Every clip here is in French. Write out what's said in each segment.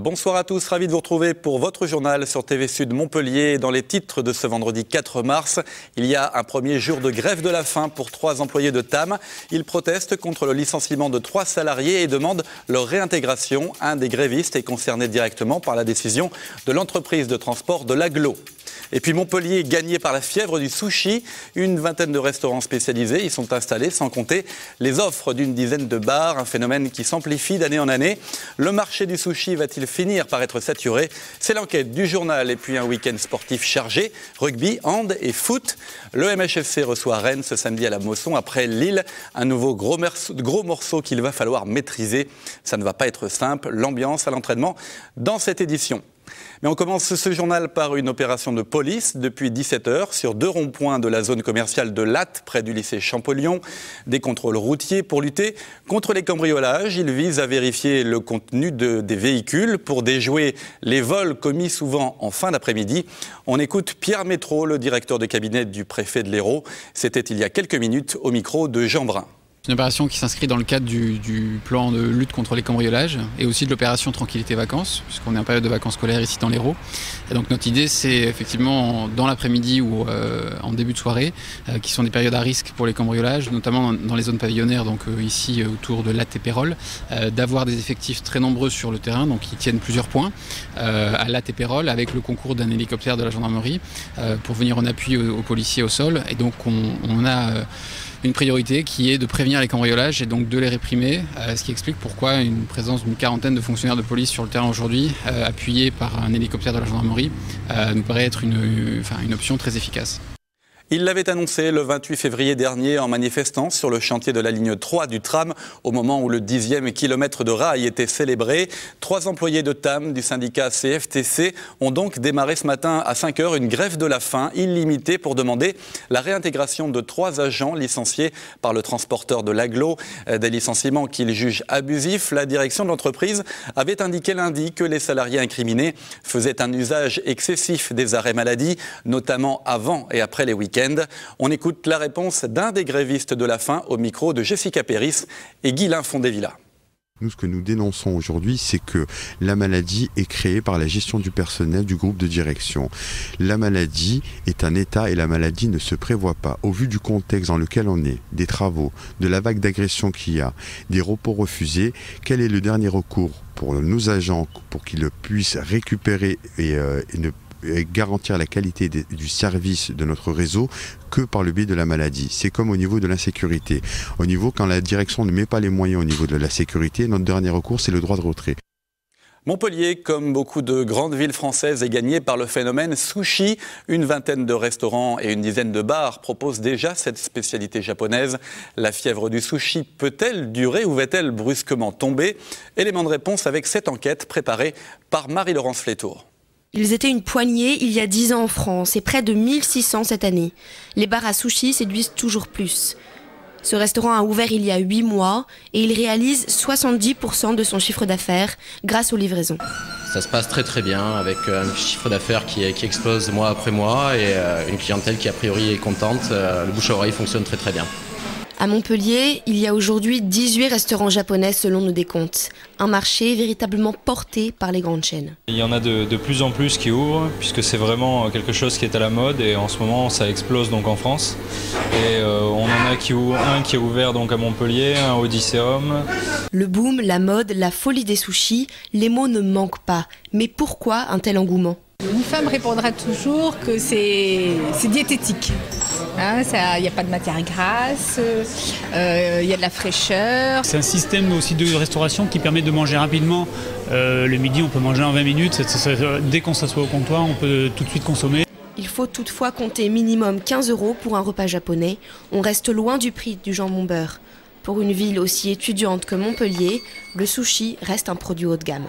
Bonsoir à tous, ravi de vous retrouver pour votre journal sur TV Sud Montpellier. Dans les titres de ce vendredi 4 mars, il y a un premier jour de grève de la faim pour 3 employés de TAM. Ils protestent contre le licenciement de 3 salariés et demandent leur réintégration. Un des grévistes est concerné directement par la décision de l'entreprise de transport de l'Agglo. Et puis Montpellier gagné par la fièvre du sushi. Une vingtaine de restaurants spécialisés y sont installés, sans compter les offres d'une dizaine de bars. Un phénomène qui s'amplifie d'année en année. Le marché du sushi va-t-il finir par être saturé? C'est l'enquête du journal. Et puis un week-end sportif chargé. Rugby, hand et foot. Le MHFC reçoit Rennes ce samedi à la Mosson. Après Lille, un nouveau gros morceau qu'il va falloir maîtriser. Ça ne va pas être simple. L'ambiance à l'entraînement dans cette édition. Mais on commence ce journal par une opération de police depuis 17h sur 2 ronds-points de la zone commerciale de Latte, près du lycée Champollion. Des contrôles routiers pour lutter contre les cambriolages. Ils visent à vérifier le contenu des véhicules pour déjouer les vols commis souvent en fin d'après-midi. On écoute Pierre Métro, le directeur de cabinet du préfet de l'Hérault. C'était il y a quelques minutes au micro de Jean Brun. C'est une opération qui s'inscrit dans le cadre du plan de lutte contre les cambriolages et aussi de l'opération Tranquillité Vacances, puisqu'on est en période de vacances scolaires ici dans l'Hérault. Et donc notre idée, c'est effectivement dans l'après-midi ou en début de soirée, qui sont des périodes à risque pour les cambriolages, notamment dans les zones pavillonnaires, donc ici autour de Latte et Pérols, d'avoir des effectifs très nombreux sur le terrain, donc qui tiennent plusieurs points à Latte et Pérols, avec le concours d'un hélicoptère de la gendarmerie pour venir en appui aux policiers au sol. Et donc on a une priorité qui est de prévenir les cambriolages et donc de les réprimer, ce qui explique pourquoi une présence d'une quarantaine de fonctionnaires de police sur le terrain aujourd'hui, appuyés par un hélicoptère de la gendarmerie, nous paraît être une option très efficace. Il l'avait annoncé le 28 février dernier en manifestant sur le chantier de la ligne 3 du tram au moment où le 10e kilomètre de rail était célébré. 3 employés de TAM du syndicat CFTC ont donc démarré ce matin à 5h une grève de la faim illimitée pour demander la réintégration de 3 agents licenciés par le transporteur de l'Agglo. Des licenciements qu'ils jugent abusifs. La direction de l'entreprise avait indiqué lundi que les salariés incriminés faisaient un usage excessif des arrêts maladie, notamment avant et après les week-ends. On écoute la réponse d'un des grévistes de la faim au micro de Jessica Péris et Guylain Fondévilla. Nous, ce que nous dénonçons aujourd'hui, c'est que la maladie est créée par la gestion du personnel du groupe de direction. La maladie est un état et la maladie ne se prévoit pas. Au vu du contexte dans lequel on est, des travaux, de la vague d'agression qu'il y a, des repos refusés, quel est le dernier recours pour nos agents pour qu'ils puissent récupérer et garantir la qualité du service de notre réseau que par le biais de la maladie. C'est comme au niveau de l'insécurité. Au niveau, quand la direction ne met pas les moyens au niveau de la sécurité, notre dernier recours, c'est le droit de retrait. Montpellier, comme beaucoup de grandes villes françaises, est gagné par le phénomène sushi. Une vingtaine de restaurants et une dizaine de bars proposent déjà cette spécialité japonaise. La fièvre du sushi peut-elle durer ou va-t-elle brusquement tomber? Élément de réponse avec cette enquête préparée par Marie-Laurence Flétour. Ils étaient une poignée il y a 10 ans en France et près de 1600 cette année. Les bars à sushi séduisent toujours plus. Ce restaurant a ouvert il y a 8 mois et il réalise 70% de son chiffre d'affaires grâce aux livraisons. Ça se passe très très bien avec un chiffre d'affaires qui explose mois après mois et une clientèle qui a priori est contente. Le bouche à oreille fonctionne très très bien. À Montpellier, il y a aujourd'hui 18 restaurants japonais selon nos décomptes. Un marché véritablement porté par les grandes chaînes. Il y en a de plus en plus qui ouvrent, puisque c'est vraiment quelque chose qui est à la mode et en ce moment ça explose donc en France. Et on en a un qui est ouvert donc à Montpellier, un au Odysseum. Le boom, la mode, la folie des sushis, les mots ne manquent pas. Mais pourquoi un tel engouement ? Une femme répondra toujours que c'est diététique. Il n'y a pas de matière grasse, il y a de la fraîcheur. C'est un système aussi de restauration qui permet de manger rapidement. Le midi, on peut manger en 20 minutes. Dès qu'on s'assoit au comptoir, on peut tout de suite consommer. Il faut toutefois compter minimum 15 € pour un repas japonais. On reste loin du prix du jambon beurre. Pour une ville aussi étudiante que Montpellier, le sushi reste un produit haut de gamme.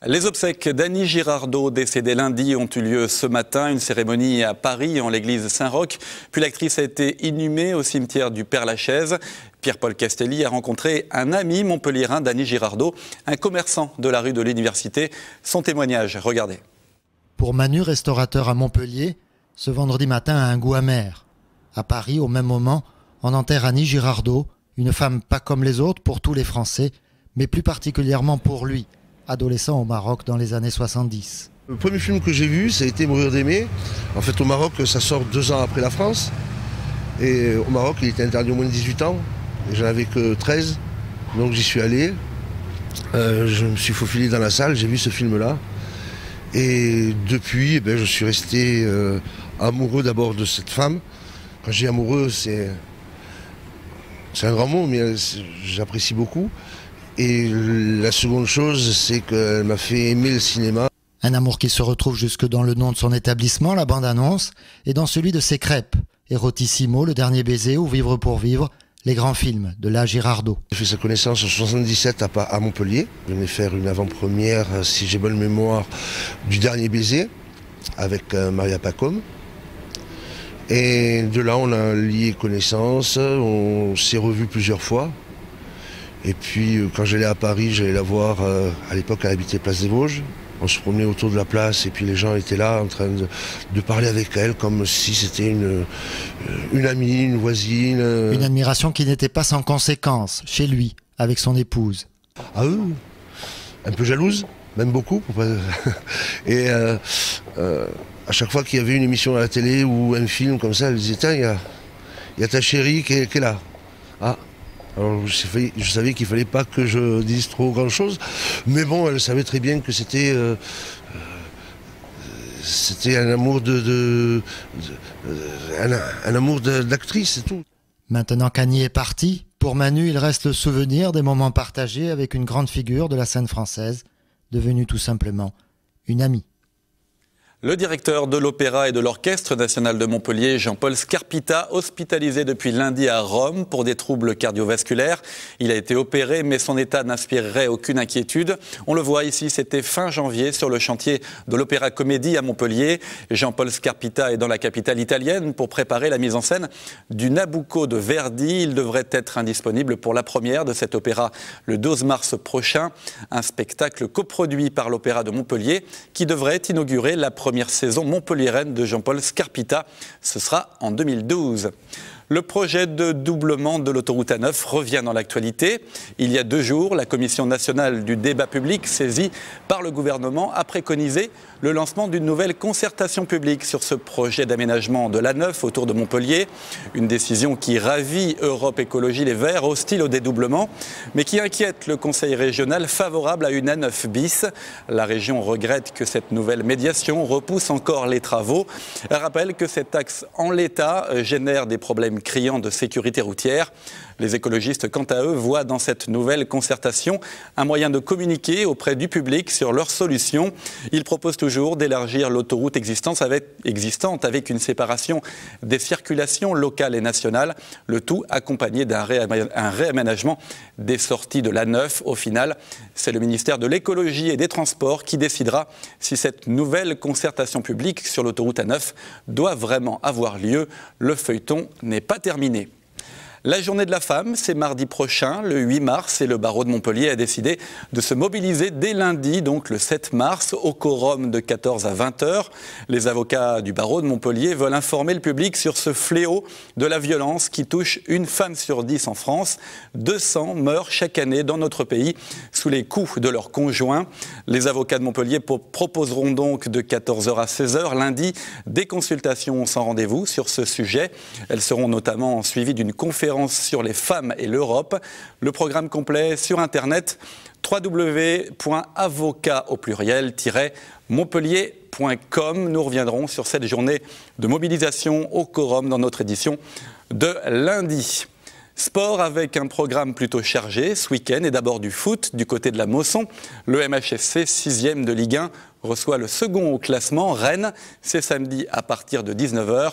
Les obsèques d'Annie Girardot, décédée lundi, ont eu lieu ce matin. Une cérémonie à Paris, en l'église Saint-Roch. Puis l'actrice a été inhumée au cimetière du Père-Lachaise. Pierre-Paul Castelli a rencontré un ami montpelliérain d'Annie Girardot, un commerçant de la rue de l'Université. Son témoignage, regardez. Pour Manu, restaurateur à Montpellier, ce vendredi matin a un goût amer. À Paris, au même moment, on enterre Annie Girardot, une femme pas comme les autres pour tous les Français, mais plus particulièrement pour lui. adolescent au Maroc dans les années 70. Le premier film que j'ai vu, ça a été Mourir d'aimer. En fait, au Maroc, ça sort 2 ans après la France. Et au Maroc, il était interdit au moins de 18 ans. Et j'en avais que 13. Donc j'y suis allé. Je me suis faufilé dans la salle, j'ai vu ce film-là. Et depuis, je suis resté amoureux d'abord de cette femme. Quand je dis amoureux, c'est un grand mot, mais j'apprécie beaucoup. Et la seconde chose, c'est qu'elle m'a fait aimer le cinéma. Un amour qui se retrouve jusque dans le nom de son établissement, la bande-annonce, et dans celui de ses crêpes. Erotissimo, Le Dernier Baiser ou Vivre pour Vivre, les grands films de La Girardot. J'ai fait sa connaissance en 1977 à Montpellier. Je venais faire une avant-première, si j'ai bonne mémoire, du Dernier Baiser avec Maria Pacôme. Et de là, on a lié connaissance, on s'est revus plusieurs fois. Et puis, quand j'allais à Paris, j'allais la voir, à l'époque, elle habitait Place des Vosges. On se promenait autour de la place et puis les gens étaient là en train de parler avec elle comme si c'était une amie, une voisine. Une admiration qui n'était pas sans conséquence chez lui, avec son épouse. Ah oui, un peu jalouse, même beaucoup. Et à chaque fois qu'il y avait une émission à la télé ou un film comme ça, elle disait tiens, il y a ta chérie qui est là. Ah. Alors je savais qu'il ne fallait pas que je dise trop grand-chose, mais bon, elle savait très bien que c'était un amour un amour d'actrice, c'est tout. Maintenant qu'Annie est partie, pour Manu, il reste le souvenir des moments partagés avec une grande figure de la scène française, devenue tout simplement une amie. Le directeur de l'Opéra et de l'Orchestre national de Montpellier, Jean-Paul Scarpita, hospitalisé depuis lundi à Rome pour des troubles cardiovasculaires. Il a été opéré, mais son état n'inspirerait aucune inquiétude. On le voit ici, c'était fin janvier sur le chantier de l'Opéra Comédie à Montpellier. Jean-Paul Scarpita est dans la capitale italienne pour préparer la mise en scène du Nabucco de Verdi. Il devrait être indisponible pour la première de cet opéra le 12 mars prochain. Un spectacle coproduit par l'Opéra de Montpellier qui devrait inaugurer la première saison montpelliéraine de Jean-Paul Scarpita. Ce sera en 2012. Le projet de doublement de l'autoroute A9 revient dans l'actualité. Il y a 2 jours, la Commission nationale du débat public, saisie par le gouvernement, a préconisé le lancement d'une nouvelle concertation publique sur ce projet d'aménagement de l'A9 autour de Montpellier. Une décision qui ravit Europe Écologie Les Verts, hostile au dédoublement, mais qui inquiète le Conseil régional favorable à une A9 bis. La région regrette que cette nouvelle médiation repousse encore les travaux. Elle rappelle que cet axe en l'état génère des problèmes criants de sécurité routière. Les écologistes, quant à eux, voient dans cette nouvelle concertation un moyen de communiquer auprès du public sur leurs solutions. Ils proposent toujours d'élargir l'autoroute existante avec une séparation des circulations locales et nationales, le tout accompagné d'un réaménagement des sorties de l'A9. Au final, c'est le ministère de l'Écologie et des Transports qui décidera si cette nouvelle concertation publique sur l'autoroute A9 doit vraiment avoir lieu. Le feuilleton n'est pas terminé. La journée de la femme, c'est mardi prochain, le 8 mars, et le barreau de Montpellier a décidé de se mobiliser dès lundi, donc le 7 mars, au quorum de 14 à 20 h. Les avocats du barreau de Montpellier veulent informer le public sur ce fléau de la violence qui touche une femme sur 10 en France. 200 meurent chaque année dans notre pays sous les coups de leurs conjoints. Les avocats de Montpellier proposeront donc de 14 h à 16 h lundi des consultations sans rendez-vous sur ce sujet. Elles seront notamment suivies d'une conférence sur les femmes et l'Europe. Le programme complet sur internet www.avocat-montpellier.com. Nous reviendrons sur cette journée de mobilisation au quorum dans notre édition de lundi. Sport avec un programme plutôt chargé ce week-end et d'abord du foot du côté de la Mosson. Le MHSC, 6e de Ligue 1, reçoit le second au classement, Rennes. C'est samedi à partir de 19 h.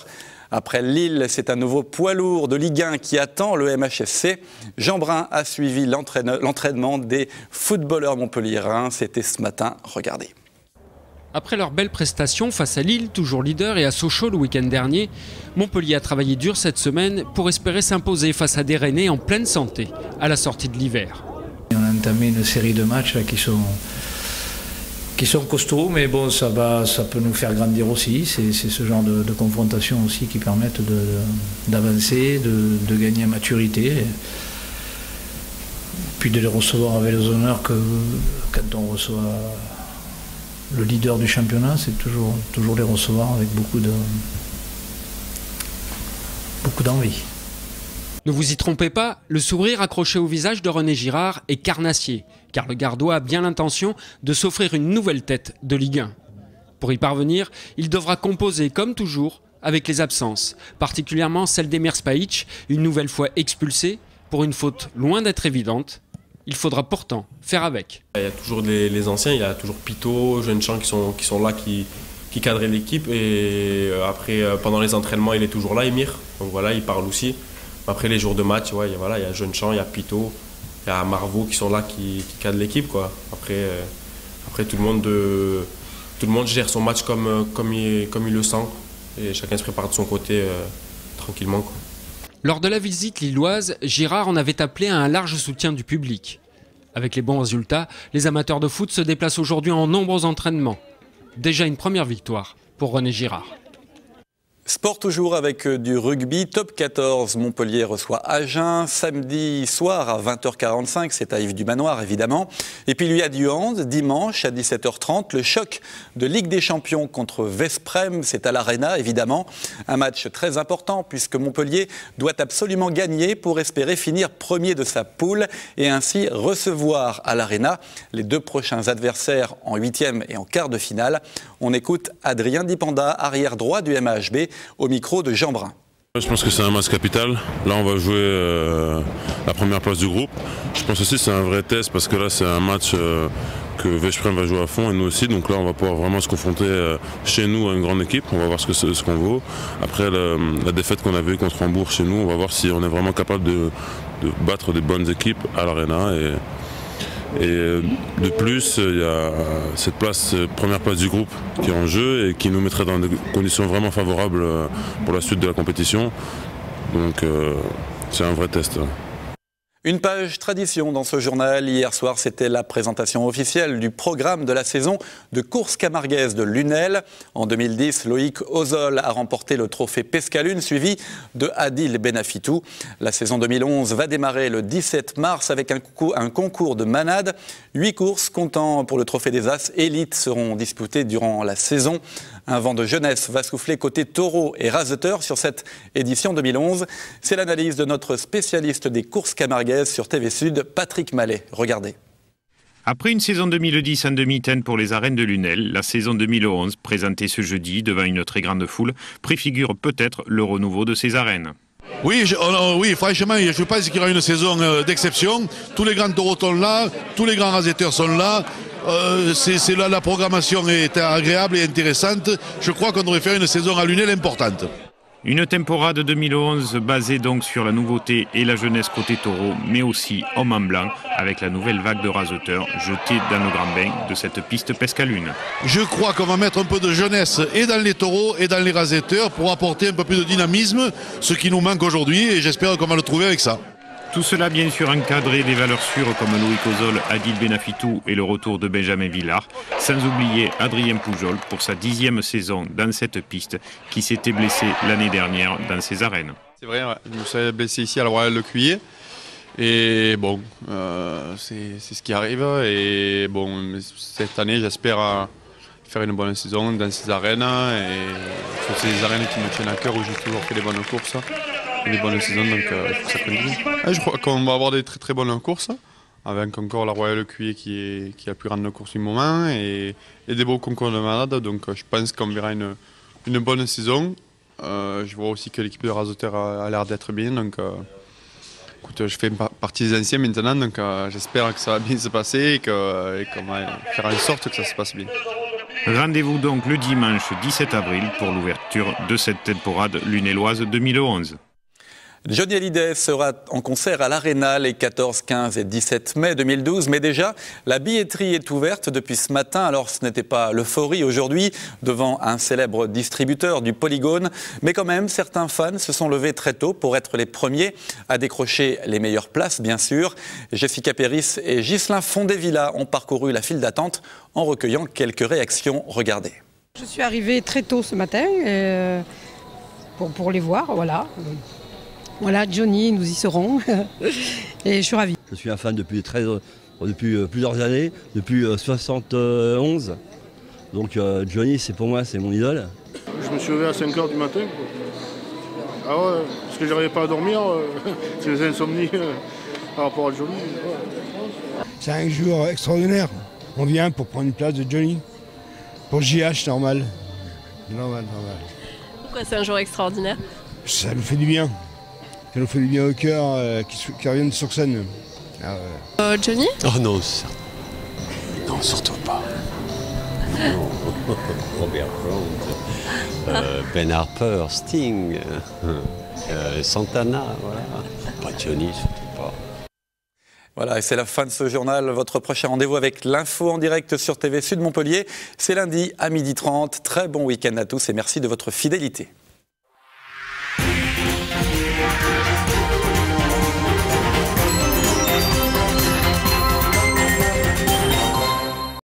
Après Lille, c'est un nouveau poids lourd de Ligue 1 qui attend le MHSC. Jean Brun a suivi l'entraînement des footballeurs montpelliérains. C'était ce matin, regardez. Après leur belle prestation face à Lille, toujours leader, et à Sochaux le week-end dernier, Montpellier a travaillé dur cette semaine pour espérer s'imposer face à des Rennais en pleine santé à la sortie de l'hiver. On a entamé une série de matchs là, qui sont costauds, mais bon, ça peut nous faire grandir aussi. C'est ce genre de confrontation aussi qui permettent d'avancer, de gagner en maturité. Puis de les recevoir avec les honneurs que quand on reçoit le leader du championnat, c'est toujours les recevoir avec beaucoup d'envie. Ne vous y trompez pas, le sourire accroché au visage de René Girard est carnassier, car le Gardois a bien l'intention de s'offrir une nouvelle tête de Ligue 1. Pour y parvenir, il devra composer comme toujours avec les absences, particulièrement celle d'Emir Spajic, une nouvelle fois expulsé pour une faute loin d'être évidente. Il faudra pourtant faire avec. Il y a toujours les anciens, il y a toujours Pito, Jeune-Champ qui sont là, qui cadraient l'équipe. Et après, pendant les entraînements, il est toujours là, Emir. Donc voilà, il parle aussi. Après les jours de match, ouais, il y a Jeune-Champ, il y a Pito, il y a Marvaux qui sont là, qui cadrent l'équipe, quoi. Après tout le monde gère son match comme il le sent. Et chacun se prépare de son côté tranquillement, quoi. Lors de la visite lilloise, Girard en avait appelé à un large soutien du public. Avec les bons résultats, les amateurs de foot se déplacent aujourd'hui en nombreux entraînements. Déjà une première victoire pour René Girard. Sport toujours avec du rugby. Top 14, Montpellier reçoit Agen samedi soir à 20h45, c'est à Yves-du-Manoir évidemment. Et puis il y a du hand dimanche à 17h30, le choc de Ligue des Champions contre Veszprém, c'est à l'Arena évidemment. Un match très important puisque Montpellier doit absolument gagner pour espérer finir premier de sa poule et ainsi recevoir à l'Arena les deux prochains adversaires en 8e et en quart de finale. On écoute Adrien Dipanda, arrière droit du MAHB, au micro de Jean Brun. Je pense que c'est un match capital. Là, on va jouer la première place du groupe. Je pense aussi que c'est un vrai test parce que là, c'est un match que Veszprém va jouer à fond et nous aussi. Donc là, on va pouvoir vraiment se confronter chez nous à une grande équipe. On va voir ce qu'on vaut. Après la défaite qu'on avait contre Hambourg chez nous, on va voir si on est vraiment capable de battre des bonnes équipes à l'Arena. Et de plus, il y a cette première place du groupe qui est en jeu et qui nous mettrait dans des conditions vraiment favorables pour la suite de la compétition. Donc c'est un vrai test. Une page tradition dans ce journal. Hier soir, c'était la présentation officielle du programme de la saison de course camarguaise de Lunel. En 2010, Loïc Ozol a remporté le trophée Pescalune, suivi de Adil Benafitou. La saison 2011 va démarrer le 17 mars avec un concours de manade. 8 courses comptant pour le trophée des As élites seront disputées durant la saison. Un vent de jeunesse va souffler côté taureau et raseteur sur cette édition 2011. C'est l'analyse de notre spécialiste des courses camarguaises sur TV Sud, Patrick Mallet. Regardez. Après une saison 2010 en demi-teinte pour les arènes de Lunel, la saison 2011, présentée ce jeudi devant une très grande foule, préfigure peut-être le renouveau de ces arènes. Oui, franchement, je pense qu'il y aura une saison d'exception. Tous les grands taureaux sont là, tous les grands raseteurs sont là. La programmation est agréable et intéressante. Je crois qu'on devrait faire une saison à Lunel importante. Une temporade 2011 basée donc sur la nouveauté et la jeunesse côté taureau, mais aussi homme en blanc, avec la nouvelle vague de raseteurs jetés dans le grand bain de cette piste Pescalune. Je crois qu'on va mettre un peu de jeunesse et dans les taureaux et dans les raseteurs pour apporter un peu plus de dynamisme, ce qui nous manque aujourd'hui, et j'espère qu'on va le trouver avec ça. Tout cela bien sûr encadré des valeurs sûres comme Loïc Ozol, Adil Benafitou et le retour de Benjamin Villard, sans oublier Adrien Poujol pour sa 10e saison dans cette piste qui s'était blessé l'année dernière dans ces arènes. C'est vrai, ouais. Je me suis blessé ici à la Royale Le Cuyer et bon, c'est ce qui arrive et bon, cette année j'espère faire une bonne saison dans ces arènes et sur ces arènes qui me tiennent à cœur où j'ai toujours fait des bonnes courses. Des bonnes saisons, donc ça continue. Je crois qu'on va avoir des très très bonnes courses, avec encore la Royale Cuyer qui est la plus grande course du moment et des beaux concours de malades, donc je pense qu'on verra une bonne saison. Je vois aussi que l'équipe de raseteurs a l'air d'être bien, donc écoute, je fais partie des anciens maintenant, donc j'espère que ça va bien se passer et qu'on va faire en sorte que ça se passe bien. Rendez-vous donc le dimanche 17 avril pour l'ouverture de cette temporade lunéloise 2011. Johnny Hallyday sera en concert à l'Arena les 14, 15 et 17 mai 2012. Mais déjà, la billetterie est ouverte depuis ce matin. Alors ce n'était pas l'euphorie aujourd'hui devant un célèbre distributeur du Polygone. Mais quand même, certains fans se sont levés très tôt pour être les premiers à décrocher les meilleures places, bien sûr. Jessica Péris et Ghislain Fondévilla ont parcouru la file d'attente en recueillant quelques réactions. Regardez. Je suis arrivée très tôt ce matin pour les voir, voilà. Voilà, Johnny, nous y serons. Et je suis ravie. Je suis un fan depuis plusieurs années, depuis 71. Donc Johnny, pour moi, c'est mon idole. Je me suis levé à 5h du matin. Ah ouais, parce que j'arrivais pas à dormir, c'est les insomnies par rapport à Johnny. Ouais. C'est un jour extraordinaire. On vient pour prendre une place de Johnny. Pour JH, normal. Normal. Pourquoi c'est un jour extraordinaire? Ça nous fait du bien. Ça nous fait du bien au cœur qui reviennent sur scène. Ah ouais. Johnny? Oh non, non, surtout pas. Non. Robert Plant, Ben Harper, Sting, Santana, voilà. Pas Johnny, surtout pas. Voilà, et c'est la fin de ce journal. Votre prochain rendez-vous avec l'info en direct sur TV Sud Montpellier, c'est lundi à 12h30. Très bon week-end à tous et merci de votre fidélité.